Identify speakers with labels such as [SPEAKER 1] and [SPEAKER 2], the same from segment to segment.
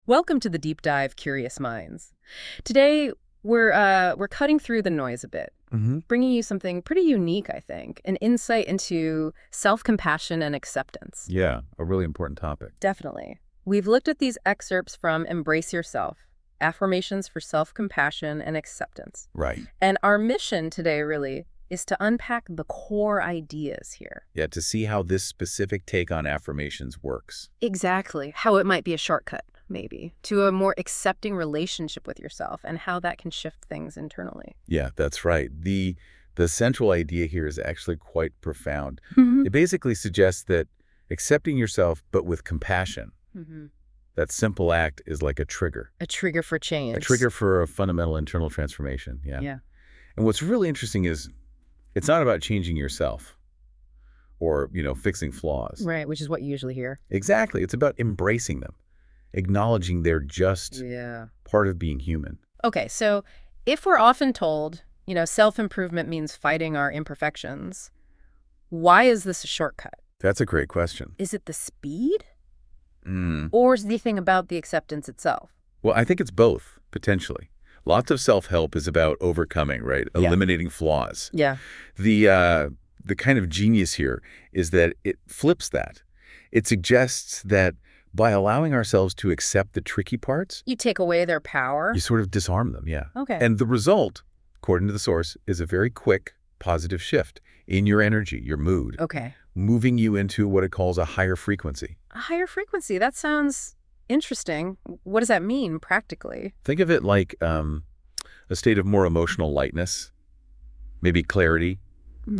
[SPEAKER 1] Welcome to the Deep Dive Curious Minds. Today, we're cutting through the noise a bit, bringing you something pretty unique, I think, an insight into self-compassion and acceptance.
[SPEAKER 2] Yeah, a really important topic.
[SPEAKER 1] Definitely. We've looked at these excerpts from Embrace Yourself, Affirmations for Self-Compassion and Acceptance.
[SPEAKER 2] Right.
[SPEAKER 1] And our mission today, really, is to unpack the core ideas here.
[SPEAKER 2] Yeah, to see how this specific take on affirmations works.
[SPEAKER 1] Exactly. How it might be a shortcut, maybe, to a more accepting relationship with yourself and how that can shift things internally.
[SPEAKER 2] Yeah, that's right. The central idea here is actually quite profound. It basically suggests that accepting yourself, but with compassion, that simple act is like a trigger.
[SPEAKER 1] A trigger for change.
[SPEAKER 2] A trigger for a fundamental internal transformation. Yeah. And what's really interesting is it's not about changing yourself or, fixing flaws.
[SPEAKER 1] Right, which is what you usually hear.
[SPEAKER 2] Exactly. It's about embracing them, acknowledging they're just part of being human.
[SPEAKER 1] Okay, so if we're often told, self-improvement means fighting our imperfections, why is this a shortcut?
[SPEAKER 2] That's a great question.
[SPEAKER 1] Is it the speed? Or is the thing about the acceptance itself?
[SPEAKER 2] Well, I think it's both, potentially. Lots of self-help is about overcoming, right? Eliminating flaws.
[SPEAKER 1] Yeah.
[SPEAKER 2] The kind of genius here is that it flips that. It suggests that by allowing ourselves to accept the tricky parts,
[SPEAKER 1] You take away their power?
[SPEAKER 2] you sort of disarm them, yeah.
[SPEAKER 1] Okay.
[SPEAKER 2] And the result, according to the source, is a very quick, positive shift in your energy, your mood,
[SPEAKER 1] Okay.
[SPEAKER 2] moving you into what it calls a higher frequency.
[SPEAKER 1] A higher frequency, that sounds interesting. What does that mean practically?
[SPEAKER 2] Think of it like a state of more emotional lightness, maybe clarity,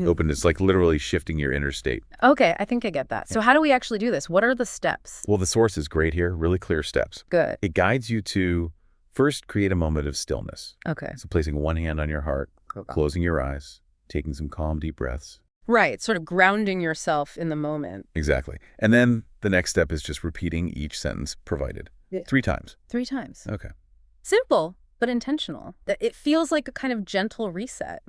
[SPEAKER 2] openness, like literally shifting your inner state.
[SPEAKER 1] Okay, I think I get that. So how do we actually do this? What are the steps?
[SPEAKER 2] Well, the source is great here, really clear steps.
[SPEAKER 1] Good.
[SPEAKER 2] It guides you to first create a moment of stillness.
[SPEAKER 1] Okay.
[SPEAKER 2] So placing one hand on your heart,
[SPEAKER 1] Cool.
[SPEAKER 2] closing your eyes, taking some calm, deep breaths.
[SPEAKER 1] Right, sort of grounding yourself in the moment.
[SPEAKER 2] Exactly. And then the next step is just repeating each sentence provided.
[SPEAKER 1] Yeah.
[SPEAKER 2] 3 times.
[SPEAKER 1] 3 times.
[SPEAKER 2] Okay.
[SPEAKER 1] Simple, but intentional. It feels like a kind of gentle reset.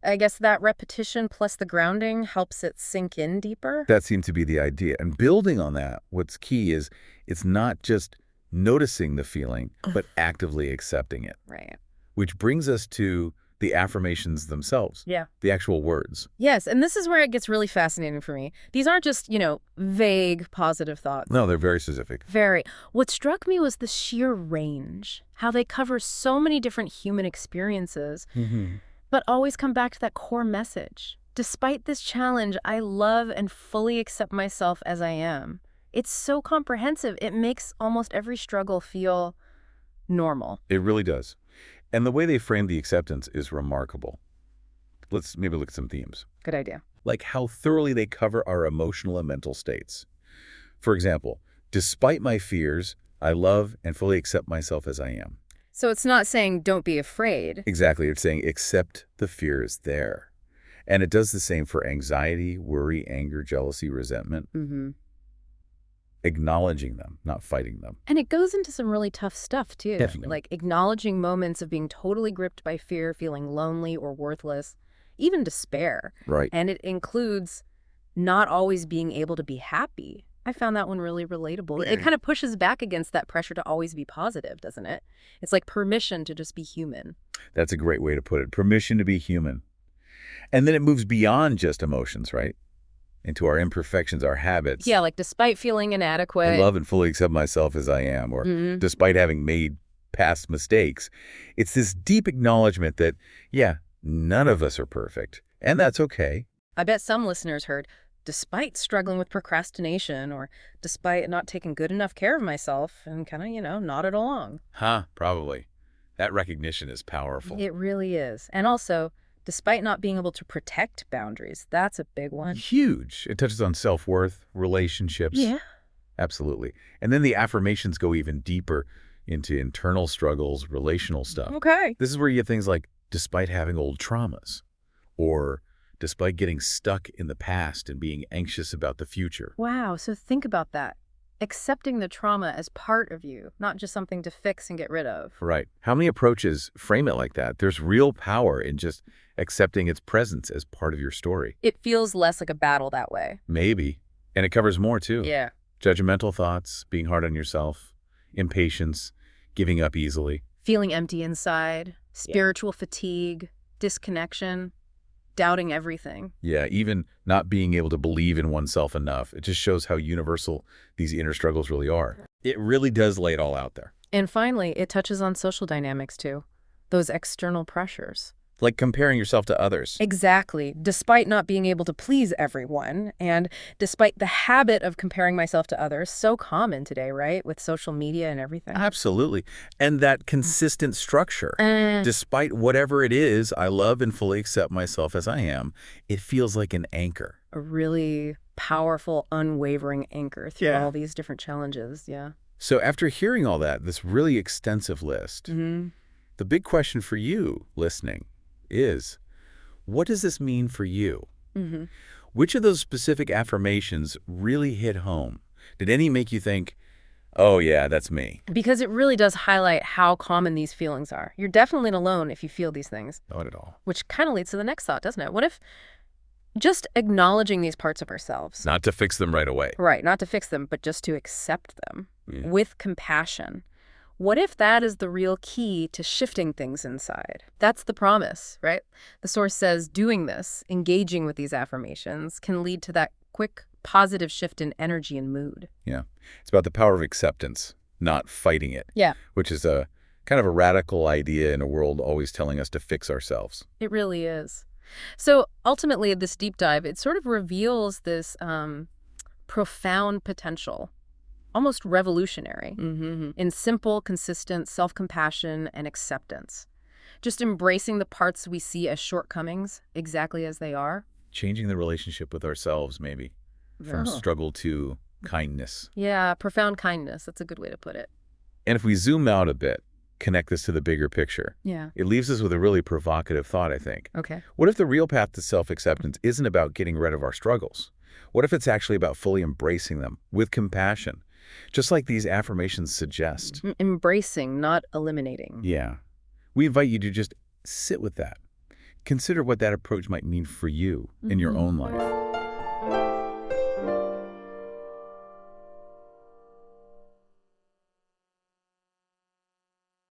[SPEAKER 1] I guess that repetition plus the grounding helps it sink in deeper.
[SPEAKER 2] That seemed to be the idea. And building on that, what's key is it's not just noticing the feeling, but actively accepting it.
[SPEAKER 1] Right.
[SPEAKER 2] Which brings us to the affirmations themselves.
[SPEAKER 1] Yeah.
[SPEAKER 2] The actual words.
[SPEAKER 1] Yes, and this is where it gets really fascinating for me. These aren't just, vague positive thoughts.
[SPEAKER 2] No, they're very specific.
[SPEAKER 1] Very. What struck me was the sheer range, how they cover so many different human experiences, but always come back to that core message. Despite this challenge, I love and fully accept myself as I am. It's so comprehensive. It makes almost every struggle feel normal.
[SPEAKER 2] It really does. And the way they frame the acceptance is remarkable. Let's maybe look at some themes.
[SPEAKER 1] Good idea.
[SPEAKER 2] Like how thoroughly they cover our emotional and mental states. For example, despite my fears, I love and fully accept myself as I am.
[SPEAKER 1] So it's not saying don't be afraid.
[SPEAKER 2] Exactly. It's saying accept the fear is there. And it does the same for anxiety, worry, anger, jealousy, resentment. Acknowledging them, not fighting them.
[SPEAKER 1] And it goes into some really tough stuff, too.
[SPEAKER 2] Definitely.
[SPEAKER 1] Like acknowledging moments of being totally gripped by fear, feeling lonely or worthless, even despair.
[SPEAKER 2] Right.
[SPEAKER 1] And it includes not always being able to be happy. I found that one really relatable. It kind of pushes back against that pressure to always be positive, doesn't it? It's like permission to just be human.
[SPEAKER 2] That's a great way to put it. Permission to be human. And then it moves beyond just emotions, right? Into our imperfections, our habits.
[SPEAKER 1] Yeah, like despite feeling inadequate.
[SPEAKER 2] I love and fully accept myself as I am, or despite having made past mistakes. It's this deep acknowledgement that, none of us are perfect, and that's okay.
[SPEAKER 1] I bet some listeners heard, despite struggling with procrastination or despite not taking good enough care of myself, and kind of, nodded along.
[SPEAKER 2] Probably. That recognition is powerful.
[SPEAKER 1] It really is. And also, despite not being able to protect boundaries, that's a big one.
[SPEAKER 2] Huge. It touches on self-worth, relationships.
[SPEAKER 1] Yeah.
[SPEAKER 2] Absolutely. And then the affirmations go even deeper into internal struggles, relational stuff.
[SPEAKER 1] Okay.
[SPEAKER 2] This is where you get things like, despite having old traumas, or despite getting stuck in the past and being anxious about the future.
[SPEAKER 1] Wow. So think about that. Accepting the trauma as part of you, not just something to fix and get rid of.
[SPEAKER 2] Right. How many approaches frame it like that? There's real power in just accepting its presence as part of your story.
[SPEAKER 1] It feels less like a battle that way.
[SPEAKER 2] Maybe. And it covers more, too.
[SPEAKER 1] Yeah.
[SPEAKER 2] Judgmental thoughts, being hard on yourself, impatience, giving up easily.
[SPEAKER 1] Feeling empty inside, spiritual fatigue, disconnection, doubting everything.
[SPEAKER 2] Yeah, even not being able to believe in oneself enough. It just shows how universal these inner struggles really are. It really does lay it all out there.
[SPEAKER 1] And finally, it touches on social dynamics too. Those external pressures.
[SPEAKER 2] Like comparing yourself to others.
[SPEAKER 1] Exactly. Despite not being able to please everyone, and despite the habit of comparing myself to others, so common today, right? With social media and everything.
[SPEAKER 2] Absolutely. And that consistent structure. Despite whatever it is, I love and fully accept myself as I am. It feels like an anchor.
[SPEAKER 1] A really powerful, unwavering anchor through
[SPEAKER 2] Yeah.
[SPEAKER 1] all these different challenges. Yeah.
[SPEAKER 2] So after hearing all that, this really extensive list, the big question for you listening is, what does this mean for you? Which of those specific affirmations really hit home? Did any make you think, oh yeah, that's me?
[SPEAKER 1] Because it really does highlight how common these feelings are. You're definitely not alone if you feel these things.
[SPEAKER 2] Not at all.
[SPEAKER 1] Which kind of leads to the next thought, doesn't it? What if just acknowledging these parts of ourselves,
[SPEAKER 2] Not to fix them right away.
[SPEAKER 1] right, not to fix them, but just to accept them with compassion, what if that is the real key to shifting things inside? That's the promise, right? The source says doing this, engaging with these affirmations, can lead to that quick, positive shift in energy and mood.
[SPEAKER 2] Yeah. It's about the power of acceptance, not fighting it.
[SPEAKER 1] Yeah.
[SPEAKER 2] Which is a kind of a radical idea in a world always telling us to fix ourselves.
[SPEAKER 1] It really is. So ultimately, this deep dive, it sort of reveals this profound potential, almost revolutionary, in simple, consistent self-compassion and acceptance. Just embracing the parts we see as shortcomings, exactly as they are.
[SPEAKER 2] Changing the relationship with ourselves, maybe, from struggle to kindness.
[SPEAKER 1] Yeah, profound kindness. That's a good way to put it.
[SPEAKER 2] And if we zoom out a bit, connect this to the bigger picture,
[SPEAKER 1] Yeah.
[SPEAKER 2] it leaves us with a really provocative thought, I think.
[SPEAKER 1] Okay.
[SPEAKER 2] What if the real path to self-acceptance isn't about getting rid of our struggles? What if it's actually about fully embracing them with compassion, just like these affirmations suggest?
[SPEAKER 1] Embracing, not eliminating.
[SPEAKER 2] Yeah. We invite you to just sit with that. Consider what that approach might mean for you in your own life.